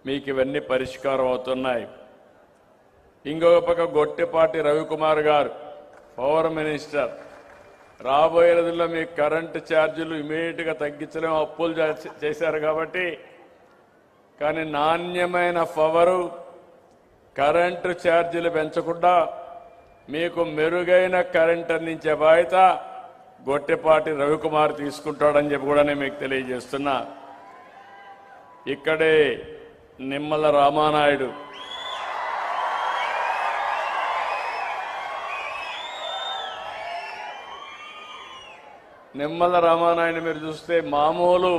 మీకు ఇవన్నీ పరిష్కారం అవుతున్నాయి. ఇంకొక పక్క గొట్టిపాటి రవికుమార్ గారు పవర్ మినిస్టర్, రాబోయే రోజుల్లో మీకు కరెంటు ఛార్జీలు ఇమీడియట్గా తగ్గించలేము, అప్పులు చేశారు కాబట్టి. కానీ నాణ్యమైన పవరు, కరెంటు ఛార్జీలు పెంచకుండా మీకు మెరుగైన కరెంట్ అందించే బాధ్యత గొట్టిపాటి రవికుమార్ తీసుకుంటాడని చెప్పి కూడా నేను మీకు తెలియజేస్తున్నా. ఇక్కడే నిమ్మల రామానాయుడు మీరు చూస్తే మామూలు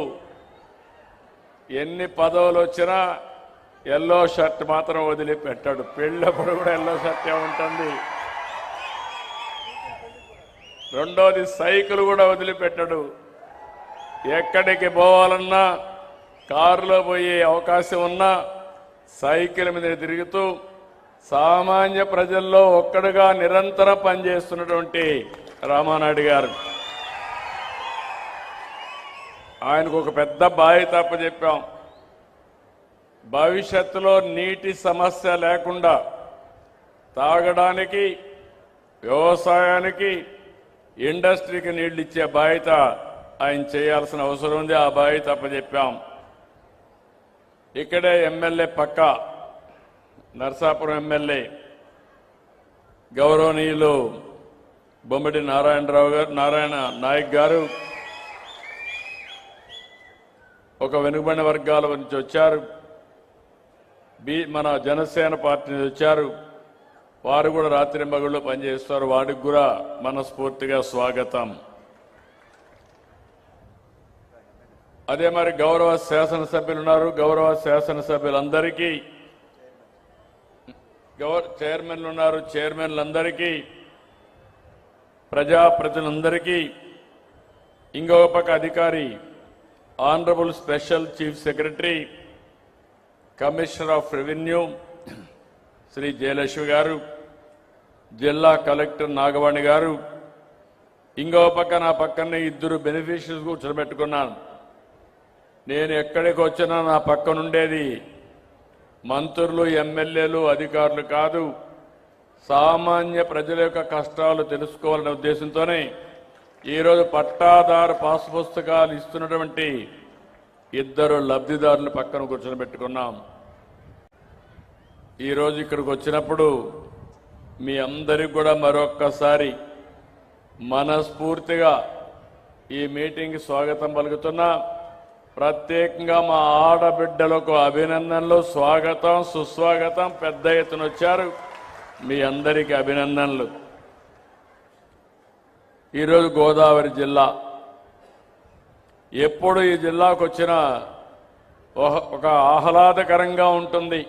ఎన్ని పదవులు వచ్చినా ఎల్లో షర్ట్ మాత్రం వదిలిపెట్టాడు. పెళ్ళప్పుడు కూడా ఎల్లో షర్టే ఉంటుంది. రెండోది సైకిల్ కూడా వదిలిపెట్టాడు. ఎక్కడికి పోవాలన్నా కారులో పోయే అవకాశం ఉన్నా సైకిల్ మీద తిరుగుతూ సామాన్య ప్రజల్లో ఒక్కడుగా నిరంతరం పనిచేస్తున్నటువంటి రామానాయుడు గారు, ఆయనకు ఒక పెద్ద బాధ్యత అప్పచెప్పాం. భవిష్యత్తులో నీటి సమస్య లేకుండా తాగడానికి, వ్యవసాయానికి, ఇండస్ట్రీకి నీళ్లు ఇచ్చే బాధ్యత ఆయన చేయాల్సిన అవసరం ఉంది. ఆ బాధ్యత అప్పచెప్పాం. ఇక్కడే ఎమ్మెల్యే పక్క నర్సాపురం ఎమ్మెల్యే గౌరవనీయులు బొమ్మిడి నారాయణ నాయక్ గారు ఒక వెనుకబడిన వర్గాల నుంచి వచ్చారు. మన జనసేన పార్టీ నుంచి వచ్చారు. వారు కూడా రాత్రింబగళ్ళు పనిచేస్తారు. వాడికి కూడా మనస్ఫూర్తిగా స్వాగతం. అదే మరి గౌరవ శాసనసభ్యులు ఉన్నారు. గౌరవ శాసనసభ్యులందరికీ, చైర్మన్లు ఉన్నారు, చైర్మన్లందరికీ, ప్రజాప్రతినిధులందరికీ, ఇంకొక పక్క అధికారి honourable special chief secretary commissioner of revenue Shri Jayalakshmi గారు, జిల్లా కలెక్టర్ నాగవాణి గారు, ఇంకో పక్క నా పక్కనే ఇద్దరు బెనిఫిషరీస్ కూర్చోబెట్టుకున్నాను. నేను ఎక్కడికి వచ్చినా నా పక్కనుండేది మంత్రులు, ఎమ్మెల్యేలు, అధికారులు కాదు, సామాన్య ప్రజల యొక్క కష్టాలు తెలుసుకోవాలనే ఉద్దేశంతోనే ఈరోజు పట్టాదారు పాస్ పుస్తకాలు ఇస్తున్నటువంటి ఇద్దరు లబ్ధిదారులు పక్కన కూర్చొని పెట్టుకున్నాం. ఈరోజు ఇక్కడికి వచ్చినప్పుడు మీ అందరికి కూడా మరొక్కసారి మనస్ఫూర్తిగా ఈ మీటింగ్కి స్వాగతం పలుకుతున్నా. ప్రత్యేకంగా మా ఆడబిడ్డలకు అభినందనలు, స్వాగతం, సుస్వాగతం. పెద్ద ఎత్తున వచ్చారు. మీ అందరికీ అభినందనలు. ఈరోజు గోదావరి జిల్లా, ఎప్పుడు ఈ జిల్లాకు వచ్చినా ఒక ఆహ్లాదకరంగా ఉంటుంది.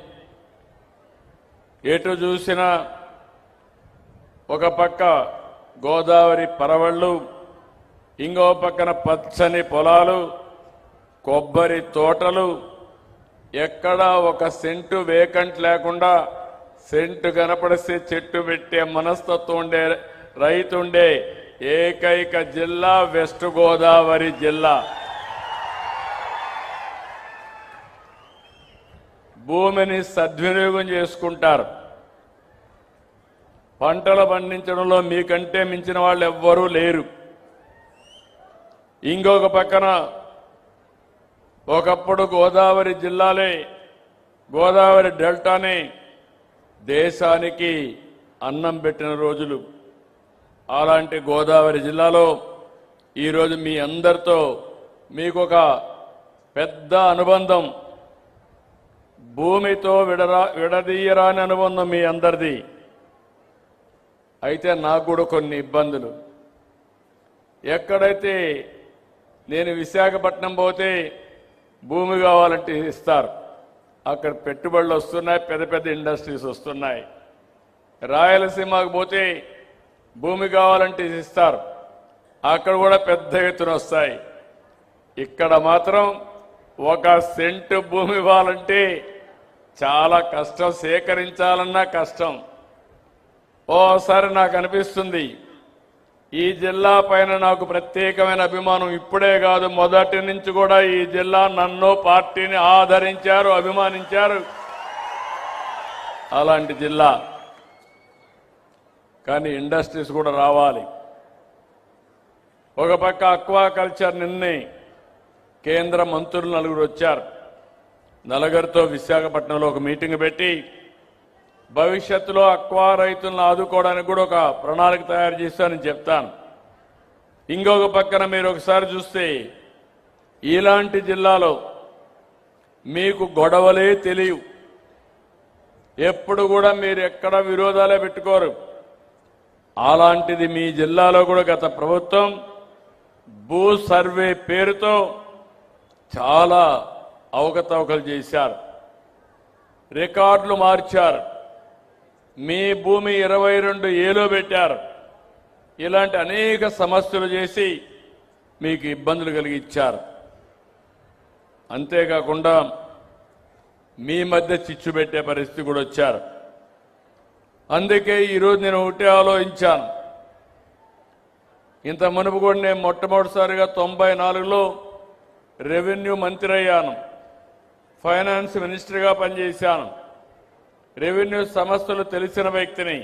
ఎటు చూసినా ఒక పక్క గోదావరి పరవళ్ళు, ఇంకో పక్కన పచ్చని పొలాలు, కొబ్బరి తోటలు, ఎక్కడా ఒక సెంటు వేకంట్ లేకుండా సెంటు కనపడిస్తే చెట్టు పెట్టే మనస్తత్వం ఉండే రైతుండే ఏకైక జిల్లా వెస్ట్ గోదావరి జిల్లా. భూమిని సద్వినియోగం చేసుకుంటారు. పంటలు పండించడంలో మీకంటే మించిన వాళ్ళు ఎవ్వరూ లేరు. ఇంకొక పక్కన ఒకప్పుడు గోదావరి జిల్లాలే, గోదావరి డెల్టానే దేశానికి అన్నం పెట్టిన రోజులు. అలాంటి గోదావరి జిల్లాలో ఈరోజు మీ అందరితో మీకు ఒక పెద్ద అనుబంధం, భూమితో విడదీయరాని అనుబంధం మీ అందరిది. అయితే నాకు కూడా కొన్ని ఇబ్బందులు. ఎక్కడైతే నేను విశాఖపట్నం పోతే భూమి కావాలంటే ఇస్తారు, అక్కడ పెట్టుబడులు వస్తున్నాయి, పెద్ద పెద్ద ఇండస్ట్రీస్ వస్తున్నాయి. రాయలసీమకు పోతే భూమి కావాలంటే ఇస్తారు, అక్కడ కూడా పెద్ద ఎత్తున వస్తాయి. ఇక్కడ మాత్రం ఒక సెంటు భూమి ఇవ్వాలంటే చాలా కష్టం, సేకరించాలన్నా కష్టం. ఓసారి నాకు అనిపిస్తుంది ఈ జిల్లా పైన నాకు ప్రత్యేకమైన అభిమానం ఇప్పుడే కాదు, మొదటి నుంచి కూడా ఈ జిల్లా నన్ను పార్టీని ఆదరించారు, అభిమానించారు. అలాంటి జిల్లా. కానీ ఇండస్ట్రీస్ కూడా రావాలి. ఒక పక్క అక్వాకల్చర్ నిన్నే కేంద్ర మంత్రులు నలుగురు వచ్చారు. నలుగురితో విశాఖపట్నంలో ఒక మీటింగ్ పెట్టి భవిష్యత్తులో అక్వా రైతులను ఆదుకోవడానికి కూడా ఒక ప్రణాళిక తయారు చేస్తానని చెప్తాను. ఇంకొక పక్కన మీరు ఒకసారి చూస్తే ఇలాంటి జిల్లాలో మీకు గొడవలే తెలియవు. ఎప్పుడు కూడా మీరు ఎక్కడ విరోధాలే పెట్టుకోరు. అలాంటిది మీ జిల్లాలో కూడా గత ప్రభుత్వం భూ సర్వే పేరుతో చాలా అవకతవకలు చేశారు, రికార్డులు మార్చారు, మీ భూమి 22 ఏలో పెట్టారు. ఇలాంటి అనేక సమస్యలు చేసి మీకు ఇబ్బందులు కలిగించారు. అంతేకాకుండా మీ మధ్య చిచ్చు పెట్టే పరిస్థితి కూడా వచ్చారు. అందుకే ఈరోజు నేను ఒకటే ఆలోచించాను. ఇంత మునుపు కూడా నేను మొట్టమొదటిసారిగా 94లో రెవెన్యూ మంత్రి అయ్యాను, ఫైనాన్స్ మినిస్టర్గా పనిచేశాను, రెవెన్యూ సమస్యలు తెలిసిన వ్యక్తిని.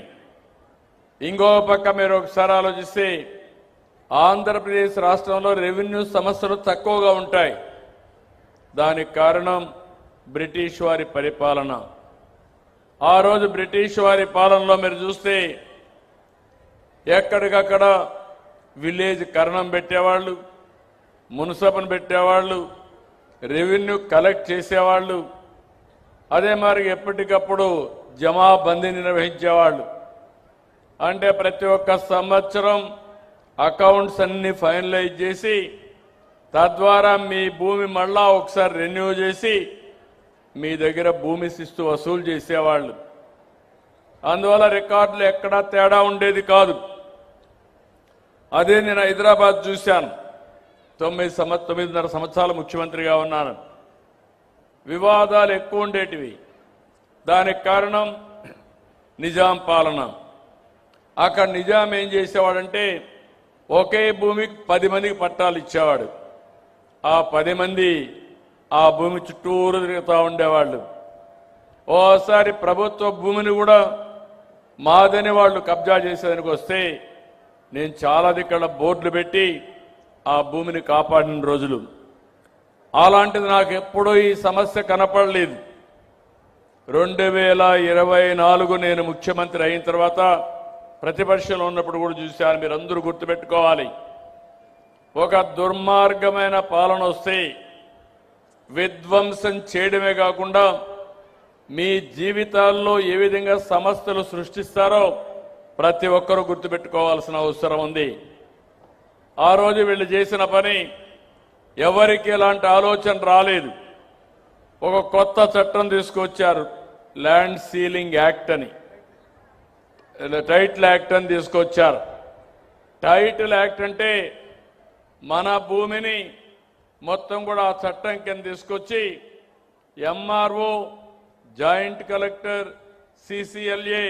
ఇంకో పక్క మీరు ఒకసారి ఆలోచిస్తే ఆంధ్రప్రదేశ్ రాష్ట్రంలో రెవెన్యూ సమస్యలు తక్కువగా ఉంటాయి. దానికి కారణం బ్రిటిష్ వారి పరిపాలన. ఆ రోజు బ్రిటిష్ వారి పాలనలో మీరు చూస్తే ఎక్కడికక్కడ విలేజ్ కరణం పెట్టేవాళ్ళు, మున్సిపల్ పెట్టేవాళ్ళు, రెవెన్యూ కలెక్ట్ చేసేవాళ్ళు, అదే మరి ఎప్పటికప్పుడు జమాబందీని నిర్వహించేవాళ్ళు. అంటే ప్రతి ఒక్క సంవత్సరం అకౌంట్స్ అన్ని ఫైనలైజ్ చేసి తద్వారా మీ భూమి మళ్ళా ఒకసారి రెన్యూ చేసి మీ దగ్గర భూమి శిస్తు వసూలు చేసేవాళ్ళు. అందువల్ల రికార్డులు ఎక్కడా తేడా ఉండేది కాదు. అదే నేను హైదరాబాద్ చూశాను. 9.5 సంవత్సరాలు ముఖ్యమంత్రిగా ఉన్నాను. వివాదాలు ఎక్కువ ఉండేటివి. దానికి కారణం నిజాం పాలన. అక్కడ నిజాం ఏం చేసేవాడంటే ఒకే భూమికి 10 మందికి పట్టాలు ఇచ్చేవాడు. ఆ 10 మంది ఆ భూమి చుట్టూరు తిరుగుతూ ఉండేవాళ్ళు. ఓసారి ప్రభుత్వ భూమిని కూడా మాదని వాళ్ళు కబ్జా చేసేదానికి వస్తే నేను చాలా దిక్కడ బోర్డులు పెట్టి ఆ భూమిని కాపాడిన రోజులు. అలాంటిది నాకు ఎప్పుడూ ఈ సమస్య కనపడలేదు. 2024 నేను ముఖ్యమంత్రి అయిన తర్వాత ప్రతిపక్షంలో ఉన్నప్పుడు కూడా చూశాను. మీరందరూ గుర్తుపెట్టుకోవాలి, ఒక దుర్మార్గమైన పాలన వస్తే విధ్వంసం చేయడమే కాకుండా మీ జీవితాల్లో ఏ విధంగా సమస్యలు సృష్టిస్తారో ప్రతి ఒక్కరూ గుర్తుపెట్టుకోవాల్సిన అవసరం ఉంది. ఆ రోజు వీళ్ళు చేసిన పని ఎవరికి ఎలాంటి ఆలోచన రాలేదు. ఒక కొత్త చట్టం తీసుకొచ్చారు, ల్యాండ్ సీలింగ్ యాక్ట్ అని, టైటిల్ యాక్ట్ అని తీసుకొచ్చారు. టైటిల్ యాక్ట్ అంటే మన భూమిని మొత్తం కూడా ఆ చట్టం కింద తీసుకొచ్చి ఎంఆర్ఓ, జాయింట్ కలెక్టర్, సిసిఎల్ఏ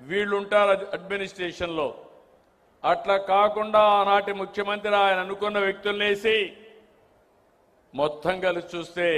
వీళ్ళు ఉంటారు అడ్మినిస్ట్రేషన్లో. అట్లా కాకుండా ఆనాటి ముఖ్యమంత్రి ఆయన అనుకున్న వ్యక్తులనేసి మొత్తం కలిసి చూస్తే